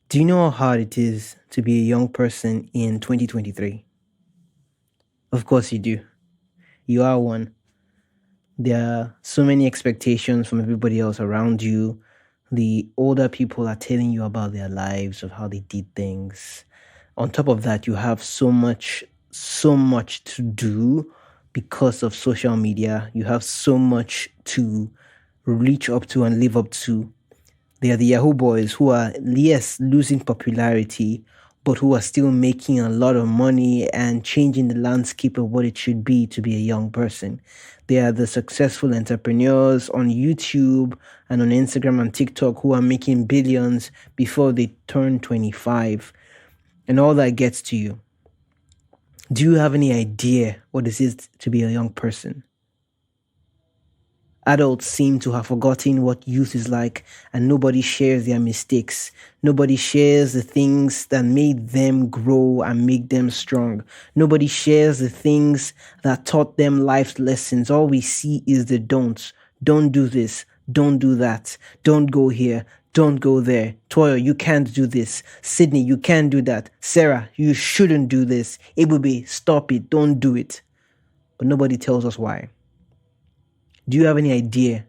Do you know how hard it is to be a young person in 2023? Of course you do. You are one. There are so many expectations from everybody else around you. The older people are telling you about their lives, of how they did things. On top of that, you have so much to do because of social media. You have so much to reach up to and live up to. They are the Yahoo boys who are, yes, losing popularity, but who are still making a lot of money and changing the landscape of what it should be to be a young person. They are the successful entrepreneurs on YouTube and on Instagram and TikTok who are making billions before they turn 25. And all that gets to you. Do you have any idea what it is to be a young person? Adults seem to have forgotten what youth is like, and nobody shares their mistakes. Nobody shares the things that made them grow and make them strong. Nobody shares the things that taught them life's lessons. All we see is the don'ts. Don't do this. Don't do that. Don't go here. Don't go there. Toyo, you can't do this. Sydney, you can't do that. Sarah, you shouldn't do this. Ebube, stop it. Don't do it. But nobody tells us why. Do you have any idea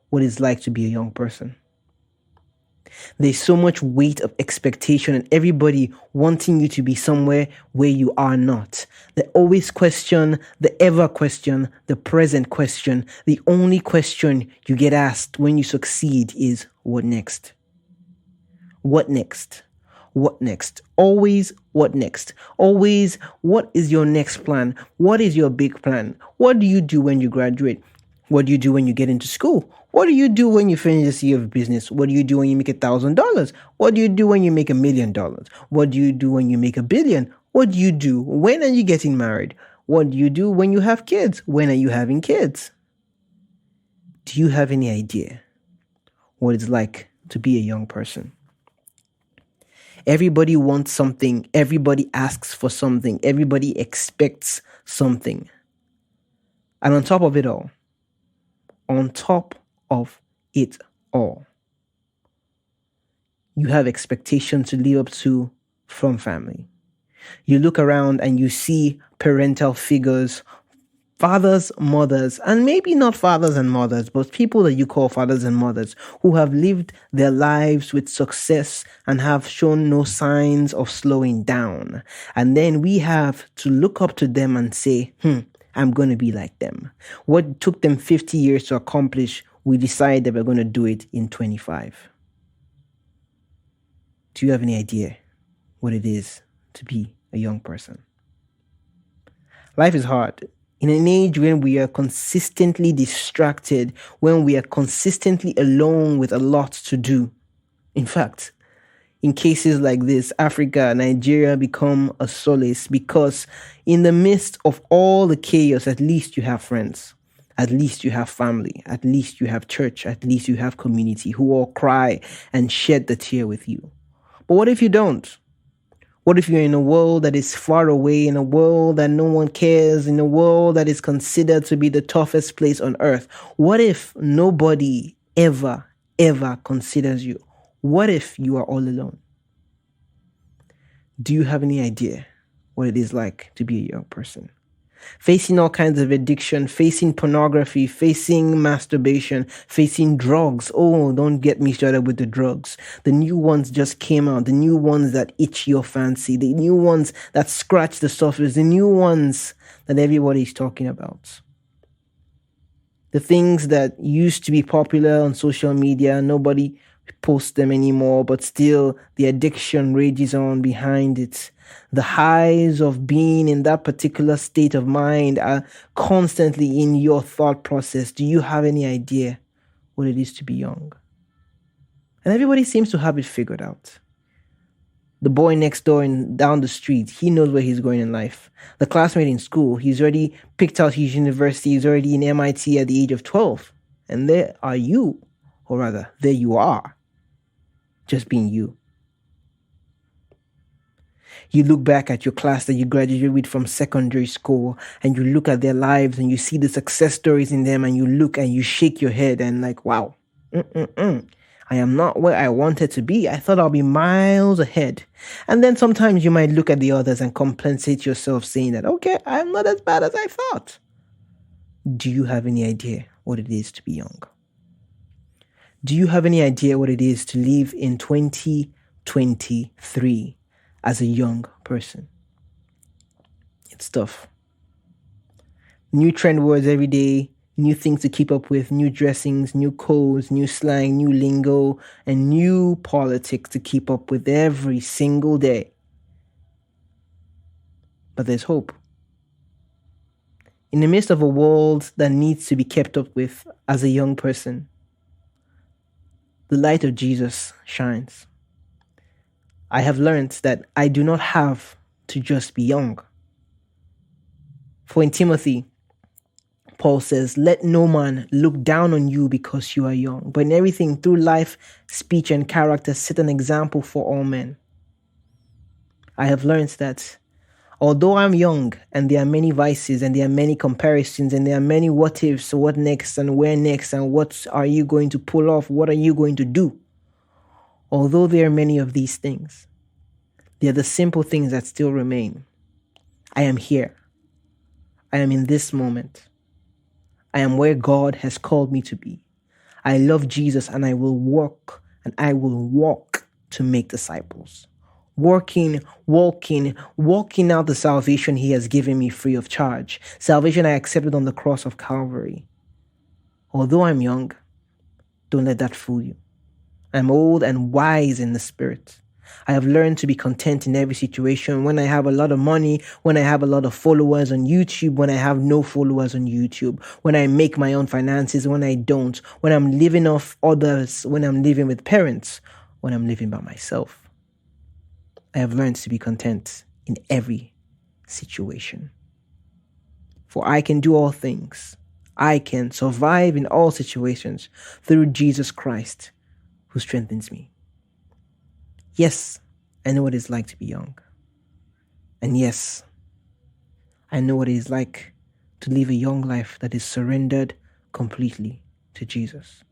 what it's like to be a young person? There's so much weight of expectation and everybody wanting you to be somewhere where you are not. The always question, the ever question, the present question. The only question you get asked when you succeed is, what next? What next? What next? Always, what next? Always, what is your next plan? What is your big plan? What do you do when you graduate? What do you do when you get into school? What do you do when you finish this year of business? What do you do when you make $1,000? What do you do when you make $1,000,000? What do you do when you make $1 billion? What do you do? When are you getting married? What do you do when you have kids? When are you having kids? Do you have any idea what it's like to be a young person? Everybody wants something. Everybody asks for something. Everybody expects something. And on top of it all, you have expectations to live up to from family. You look around and you see parental figures, fathers, mothers, and maybe not fathers and mothers, but people that you call fathers and mothers who have lived their lives with success and have shown no signs of slowing down. And then we have to look up to them and say, I'm going to be like them. What took them 50 years to accomplish, we decide that we're going to do it in 25. Do you have any idea what it is to be a young person? Life is hard. In an age when we are consistently distracted, when we are consistently alone with a lot to do. In fact, in cases like this, Africa, Nigeria become a solace because in the midst of all the chaos, at least you have friends. At least you have family. At least you have church. At least you have community who all cry and shed the tear with you. But what if you don't? What if you're in a world that is far away, in a world that no one cares, in a world that is considered to be the toughest place on earth? What if nobody ever considers you? What if you are all alone? Do you have any idea what it is like to be a young person? Facing all kinds of addiction, facing pornography, facing masturbation, facing drugs. Oh, don't get me started with the drugs. The new ones just came out. The new ones that itch your fancy. The new ones that scratch the surface. The new ones that everybody's talking about. The things that used to be popular on social media, nobody posts them anymore, but still the addiction rages on behind it. The highs of being in that particular state of mind are constantly in your thought process. Do you have any idea what it is to be young? And everybody seems to have it figured out. The boy next door and down the street, he knows where he's going in life. The classmate in school, he's already picked out his university, he's already in MIT at the age of 12. And there are you, or rather, there you are, just being you. You look back at your class that you graduated with from secondary school and you look at their lives and you see the success stories in them and you look and you shake your head and like, wow, I am not where I wanted to be. I thought I'll be miles ahead. And then sometimes you might look at the others and compensate yourself saying that, okay, I'm not as bad as I thought. Do you have any idea what it is to be young? Do you have any idea what it is to live in 2023 as a young person? It's tough. New trend words every day, new things to keep up with, new dressings, new codes, new slang, new lingo, and new politics to keep up with every single day. But there's hope. In the midst of a world that needs to be kept up with as a young person, the light of Jesus shines. I have learned that I do not have to just be young. For in Timothy, Paul says, let no man look down on you because you are young, but in everything through life, speech, and character, set an example for all men. I have learned that although I'm young and there are many vices and there are many comparisons and there are many what ifs, what next and where next and what are you going to pull off, what are you going to do? Although there are many of these things, they are the simple things that still remain. I am here. I am in this moment. I am where God has called me to be. I love Jesus and I will work and I will walk to make disciples. Walking out the salvation He has given me free of charge. Salvation I accepted on the cross of Calvary. Although I'm young, don't let that fool you. I'm old and wise in the Spirit. I have learned to be content in every situation. When I have a lot of money, when I have a lot of followers on YouTube, when I have no followers on YouTube, when I make my own finances, when I don't, when I'm living off others, when I'm living with parents, when I'm living by myself. I have learned to be content in every situation. For I can do all things. I can survive in all situations through Jesus Christ, who strengthens me. Yes, I know what it's like to be young. And yes, I know what it is like to live a young life that is surrendered completely to Jesus.